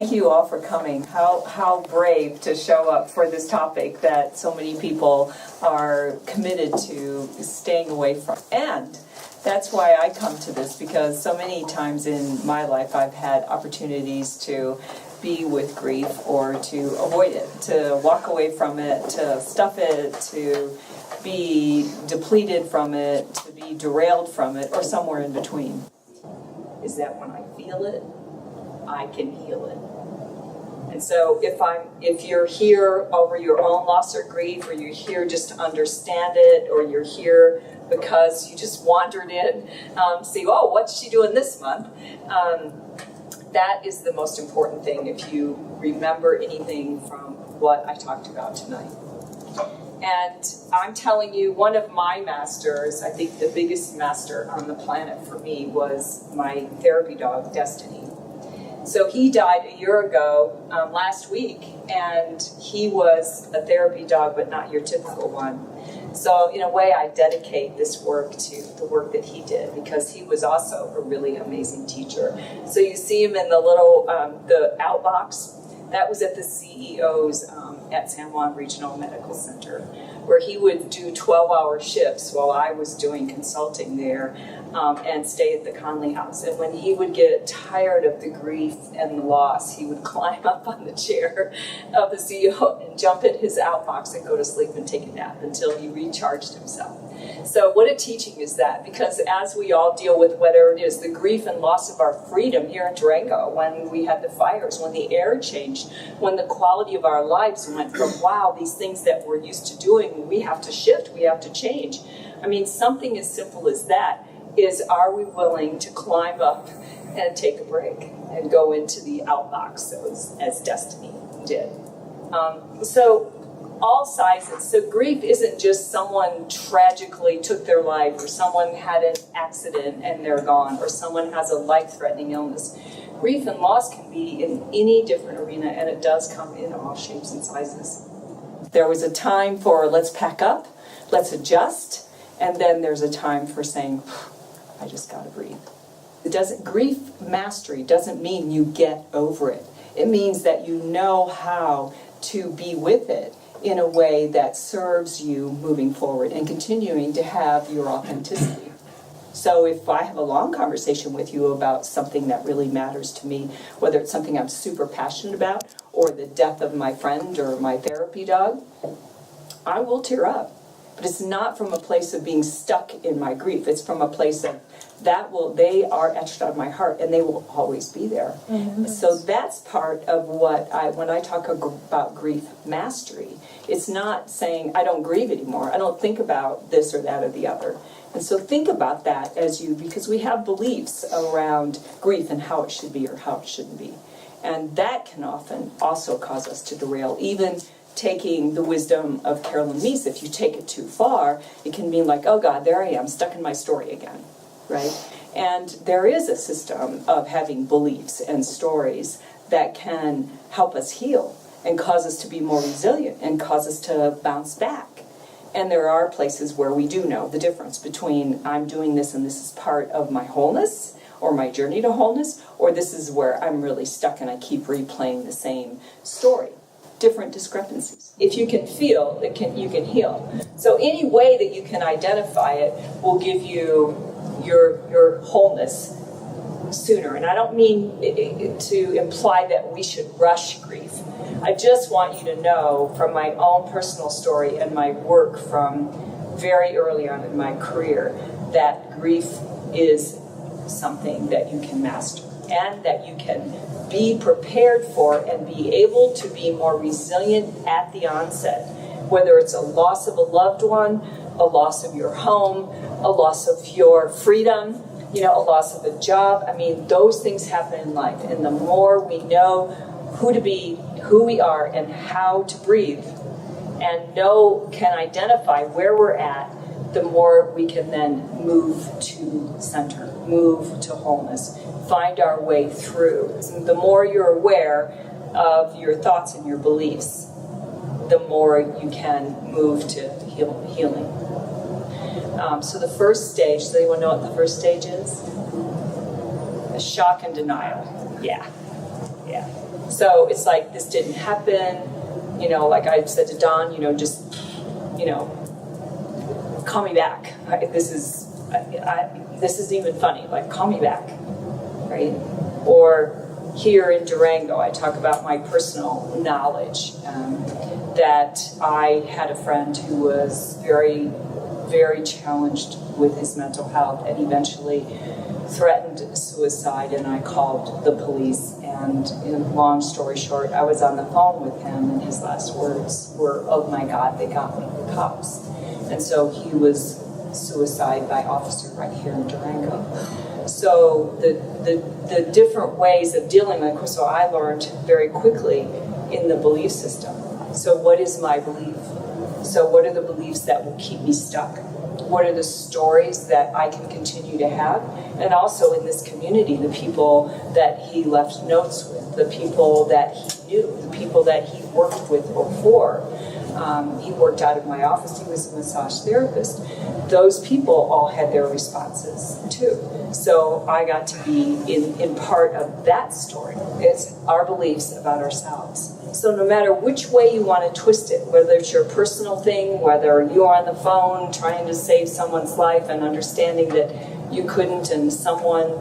Thank you all for coming. How brave to show up for this topic that so many people are committed to staying away from. And that's why I come to this, because so many times in my life I've had opportunities to be with grief or to avoid it, to walk away from it, to stuff it, to be depleted from it, to be derailed from it, or somewhere in between. Is that when I feel it, I can heal it. And so if you're here over your own loss or grief, or you're here just to understand it, or you're here because you just wandered in, see, oh, what's she doing this month? That is the most important thing, if you remember anything from what I talked about tonight. And I'm telling you, one of my masters, I think the biggest master on the planet for me, was my therapy dog, Destiny. So he died a year ago, last week, and he was a therapy dog, but not your typical one. So in a way, I dedicate this work to the work that he did, because he was also a really amazing teacher. So you see him in the little, the outbox. That was at the CEO's at San Juan Regional Medical Center, where he would do 12-hour shifts while I was doing consulting there, and stay at the Conley House. And when he would get tired of the grief and the loss, he would climb up on the chair of the CEO and jump in his outbox and go to sleep and take a nap until he recharged himself. So what a teaching is that, because as we all deal with whatever it is, the grief and loss of our freedom here in Durango, when we had the fires, when the air changed, when the quality of our lives went from, wow, these things that we're used to doing, we have to shift, we have to change. I mean, something as simple as that is, are we willing to climb up and take a break and go into the outbox as Destiny did? So all sizes. So grief isn't just someone tragically took their life, or someone had an accident and they're gone, or someone has a life-threatening illness. Grief and loss can be in any different arena, and it does come in all shapes and sizes. There was a time for let's pack up, let's adjust, and then there's a time for saying, I just gotta breathe. Grief mastery doesn't mean you get over it. It means that you know how to be with it in a way that serves you moving forward and continuing to have your authenticity. So if I have a long conversation with you about something that really matters to me, whether it's something I'm super passionate about, or the death of my friend or my therapy dog, I will tear up. But it's not from a place of being stuck in my grief. It's from a place of they are etched out of my heart, and they will always be there. Mm-hmm. So that's part of when I talk about grief mastery, it's not saying I don't grieve anymore. I don't think about this or that or the other. And so think about that because we have beliefs around grief and how it should be or how it shouldn't be. And that can often also cause us to derail. Even taking the wisdom of Carolyn Meese, if you take it too far, it can mean like, oh God, there I am, stuck in my story again, right? And there is a system of having beliefs and stories that can help us heal and cause us to be more resilient and cause us to bounce back. And there are places where we do know the difference between I'm doing this and this is part of my wholeness or my journey to wholeness, or this is where I'm really stuck and I keep replaying the same story. Different discrepancies. If you can feel, you can heal. So any way that you can identify it will give you your wholeness sooner. And I don't mean to imply that we should rush grief. I just want you to know from my own personal story and my work from very early on in my career that grief is something that you can master and that you can be prepared for and be able to be more resilient at the onset, whether it's a loss of a loved one, a loss of your home, a loss of your freedom, a loss of a job. I mean, those things happen in life. And the more we know who to be, who we are, and how to breathe, and can identify where we're at, the more we can then move to center, move to wholeness, find our way through. The more you're aware of your thoughts and your beliefs, the more you can move to healing. So the first stage, does anyone know what the first stage is? Shock and denial. Yeah. Yeah. So it's like, this didn't happen. You know, like I said to Don, you know, just, you know, call me back. This isn't even funny. Like, call me back, right? Or here in Durango, I talk about my personal knowledge, that I had a friend who was very, very challenged with his mental health and eventually threatened suicide, and I called the police. And in long story short, I was on the phone with him, and his last words were, "Oh my God, they got me, the cops." And so he was suicide by officer right here in Durango. So the different ways of dealing with it, so I learned very quickly in the belief system. So what is my belief? So what are the beliefs that will keep me stuck? What are the stories that I can continue to have? And also in this community, the people that he left notes with, the people that he knew, the people that he worked with or for. He worked out of my office. He was a massage therapist. Those people all had their responses too. So I got to be in part of that story. It's our beliefs about ourselves. So no matter which way you want to twist it, whether it's your personal thing, whether you're on the phone trying to save someone's life and understanding that you couldn't and someone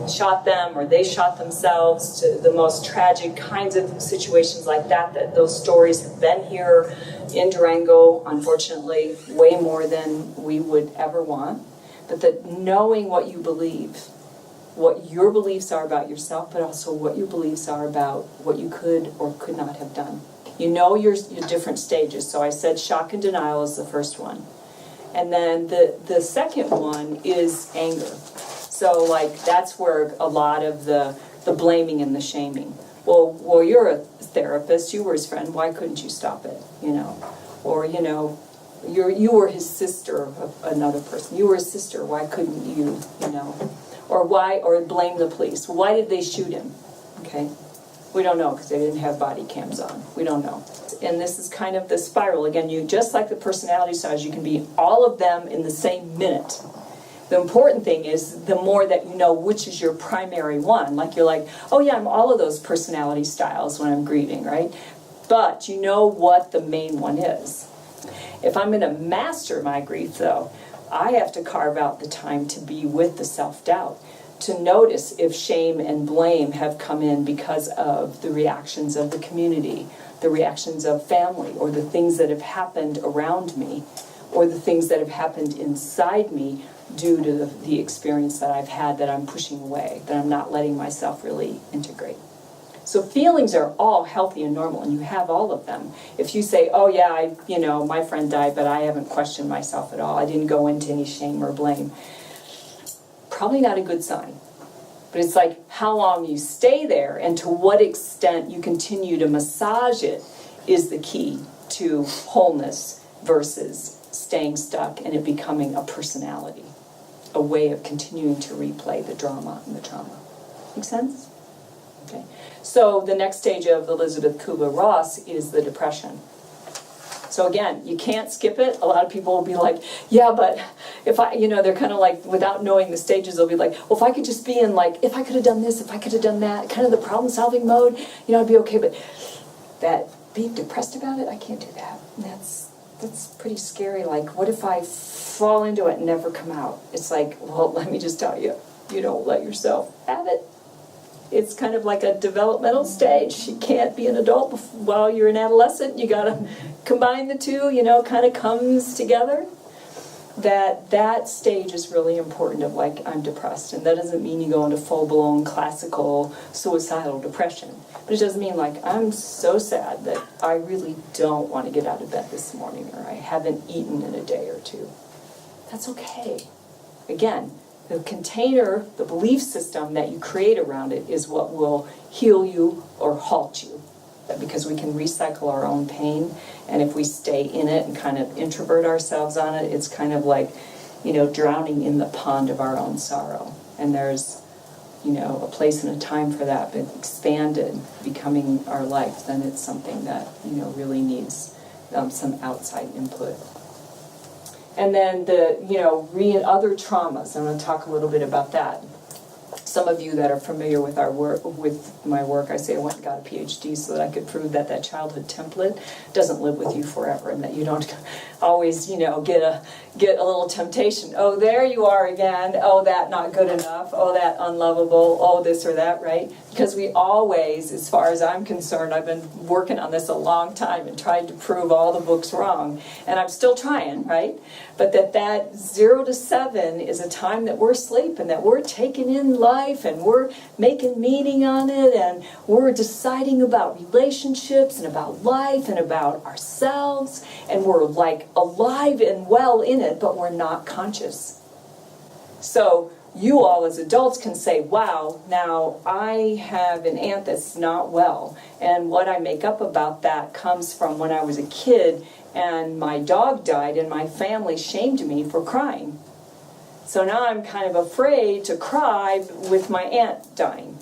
shot them or they shot themselves, to the most tragic kinds of situations like that, that those stories have been here in Durango, unfortunately, way more than we would ever want. But that knowing what you believe, what your beliefs are about yourself, but also what your beliefs are about what you could or could not have done. You know your different stages. So I said shock and denial is the first one. And then the second one is anger. So like that's where a lot of the blaming and the shaming. Well, you're a therapist, you were his friend, why couldn't you stop it? You know, or you know, you were his sister of another person. You were his sister, why couldn't you, you know? Or blame the police. Why did they shoot him? Okay. We don't know because they didn't have body cams on. We don't know. And this is kind of the spiral. Again, you just like the personality styles, you can be all of them in the same minute. The important thing is the more that you know which is your primary one. Like you're like, oh yeah, I'm all of those personality styles when I'm grieving, right? But you know what the main one is. If I'm going to master my grief, though, I have to carve out the time to be with the self-doubt, to notice if shame and blame have come in because of the reactions of the community, the reactions of family, or the things that have happened around me, or the things that have happened inside me due to the experience that I've had that I'm pushing away, that I'm not letting myself really integrate. So feelings are all healthy and normal, and you have all of them. If you say, oh yeah, my friend died, but I haven't questioned myself at all, I didn't go into any shame or blame, probably not a good sign. But it's like how long you stay there and to what extent you continue to massage it is the key to wholeness versus staying stuck and it becoming a personality, a way of continuing to replay the drama and the trauma. Make sense? Okay. So the next stage of Elizabeth Kubler-Ross is the depression. So again, you can't skip it. A lot of people will be like, yeah, but if they're kind of like, without knowing the stages, they'll be like, well, if I could just be in like, if I could have done this, if I could have done that, kind of the problem-solving mode, I'd be okay. But that being depressed about it, I can't do that. And that's pretty scary. Like, what if I fall into it and never come out? It's like, well, let me just tell you, you don't let yourself have it. It's kind of like a developmental stage. You can't be an adult while you're an adolescent. You got to combine the two, kind of comes together. That stage is really important of like, I'm depressed. And that doesn't mean you go into full-blown classical suicidal depression. But it does mean like, I'm so sad that I really don't want to get out of bed this morning, or I haven't eaten in a day or two. That's okay. Again, the container, the belief system that you create around it is what will heal you or halt you. Because we can recycle our own pain, and if we stay in it and kind of introvert ourselves on it, it's kind of like, drowning in the pond of our own sorrow. And there's, a place and a time for that, but expanded, becoming our life, then it's something that, really needs some outside input. And then the, other traumas, I'm going to talk a little bit about that. Some of you that are familiar with our work, with my work, I say I went and got a PhD so that I could prove that that childhood template doesn't live with you forever, and that you don't always, get a little temptation. Oh, there you are again. Oh, that not good enough. Oh, that unlovable. Oh, this or that, right? Because we always, as far as I'm concerned, I've been working on this a long time and tried to prove all the books wrong, and I'm still trying, right? But that 0 to 7 is a time that we're asleep and that we're taking in life and we're making meaning on it and we're deciding about relationships and about life and about ourselves, and we're like alive and well in it, but we're not conscious. So you all as adults can say, wow, now I have an aunt that's not well, and what I make up about that comes from when I was a kid and my dog died and my family shamed me for crying. So now I'm kind of afraid to cry with my aunt dying,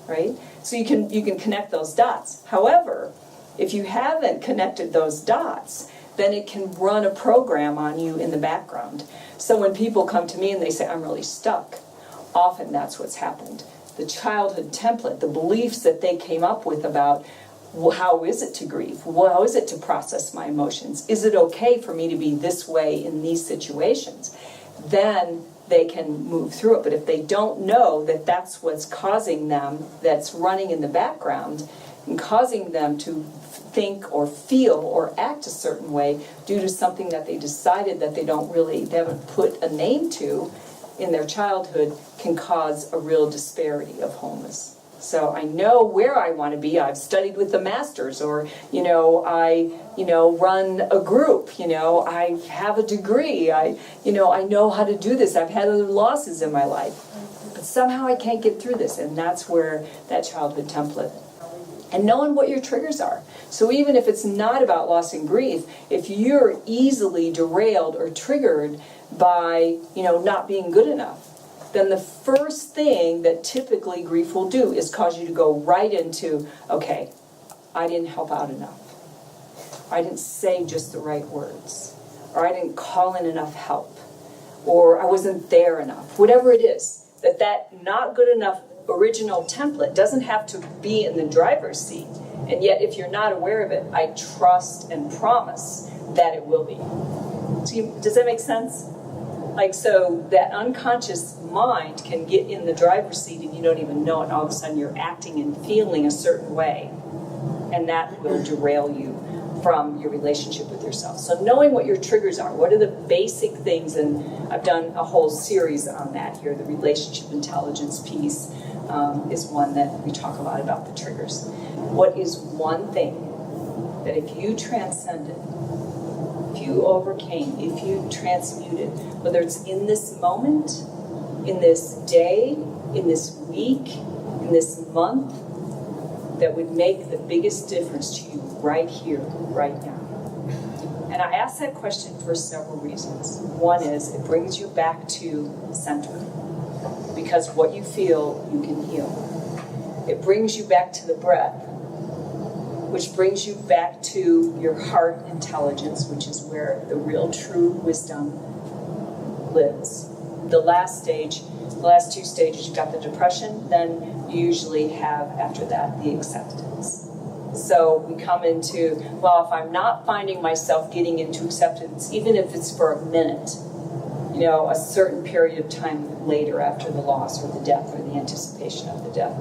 right? So you can connect those dots. However, if you haven't connected those dots, then it can run a program on you in the background. So when people come to me and they say, I'm really stuck, often that's what's happened. The childhood template, the beliefs that they came up with about how is it to grieve? How is it to process my emotions? Is it okay for me to be this way in these situations? Then they can move through it. But if they don't know that that's what's causing them, that's running in the background and causing them to think or feel or act a certain way due to something that they decided that they haven't put a name to in their childhood, can cause a real disparity of wholeness. So I know where I want to be. I've studied with the masters, or, I run a group, I have a degree, I know how to do this. I've had other losses in my life. But somehow I can't get through this, and that's where that childhood template. And knowing what your triggers are. So even if it's not about loss and grief, if you're easily derailed or triggered by, not being good enough, then the first thing that typically grief will do is cause you to go right into, okay, I didn't help out enough. I didn't say just the right words. Or I didn't call in enough help. Or I wasn't there enough. Whatever it is, that not good enough original template doesn't have to be in the driver's seat. And yet, if you're not aware of it, I trust and promise that it will be. Does that make sense? So that unconscious mind can get in the driver's seat and you don't even know it, and all of a sudden you're acting and feeling a certain way. And that will derail you from your relationship with yourself. So knowing what your triggers are, what are the basic things, and I've done a whole series on that here. The relationship intelligence piece is one that we talk a lot about the triggers. What is one thing that if you transcended, if you overcame, if you transmuted, whether it's in this moment, in this day, in this week, in this month, that would make the biggest difference to you right here, right now? And I ask that question for several reasons. One is it brings you back to center, because what you feel, you can heal. It brings you back to the breath, which brings you back to your heart intelligence, which is where the real true wisdom lives. The last two stages, you've got the depression, then you usually have, after that, the acceptance. So we come into, well, if I'm not finding myself getting into acceptance, even if it's for a minute, a certain period of time later after the loss or the death or the anticipation of the death,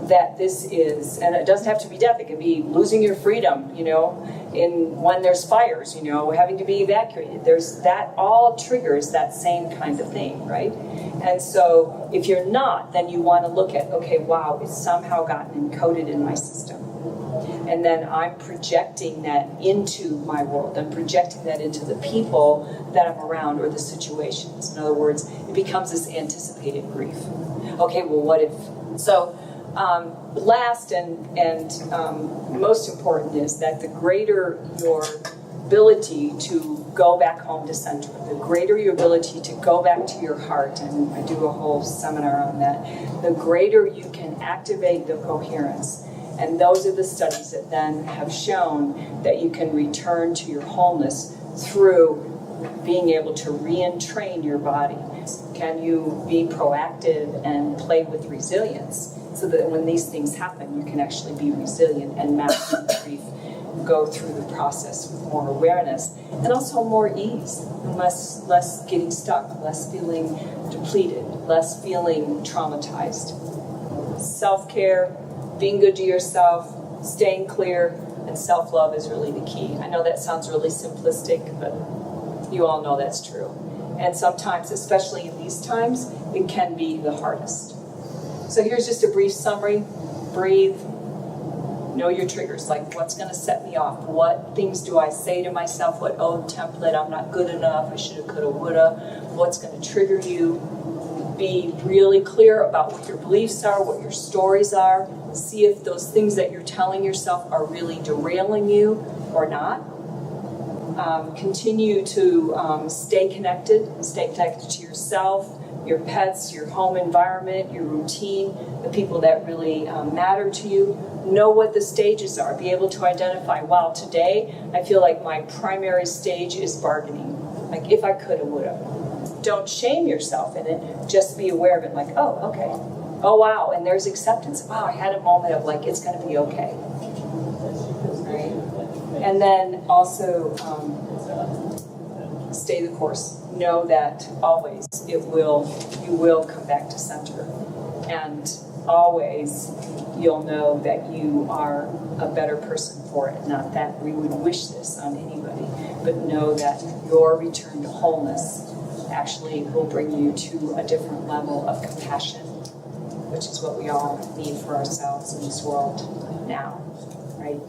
that this is, and it doesn't have to be death, it can be losing your freedom, when there's fires, having to be evacuated. That all triggers that same kind of thing, right? And so if you're not, then you want to look at, okay, wow, it's somehow gotten encoded in my system. And then I'm projecting that into my world. I'm projecting that into the people that I'm around or the situations. In other words, it becomes this anticipated grief. Okay, well, what if? So last and most important is that the greater your ability to go back home to center, the greater your ability to go back to your heart, and I do a whole seminar on that, the greater you can activate the coherence. And those are the studies that then have shown that you can return to your wholeness through being able to re-entrain your body? Can you be proactive and play with resilience so that when these things happen, you can actually be resilient and master the grief, go through the process with more awareness and also more ease, and less getting stuck, less feeling depleted, less feeling traumatized. Self-care, being good to yourself, staying clear, and self-love is really the key. I know that sounds really simplistic, but you all know that's true. And sometimes, especially in these times, it can be the hardest. So here's just a brief summary. Breathe. Know your triggers, like what's going to set me off? What things do I say to myself? What old template? I'm not good enough. I shoulda, coulda, woulda. What's going to trigger you? Be really clear about what your beliefs are, what your stories are. See if those things that you're telling yourself are really derailing you or not. Continue to stay connected to yourself, your pets, your home environment, your routine, the people that really matter to you. Know what the stages are. Be able to identify, wow, today I feel like my primary stage is bargaining. Like if I coulda, woulda. Don't shame yourself in it. Just be aware of it. Like, oh, okay. Oh, wow. And there's acceptance. Wow, I had a moment of like, it's going to be okay. Right? And then also stay the course. Know that always you will come back to center. And always you'll know that you are a better person for it. Not that we would wish this on anybody, but know that your return to wholeness actually will bring you to a different level of compassion, which is what we all need for ourselves in this world now, right?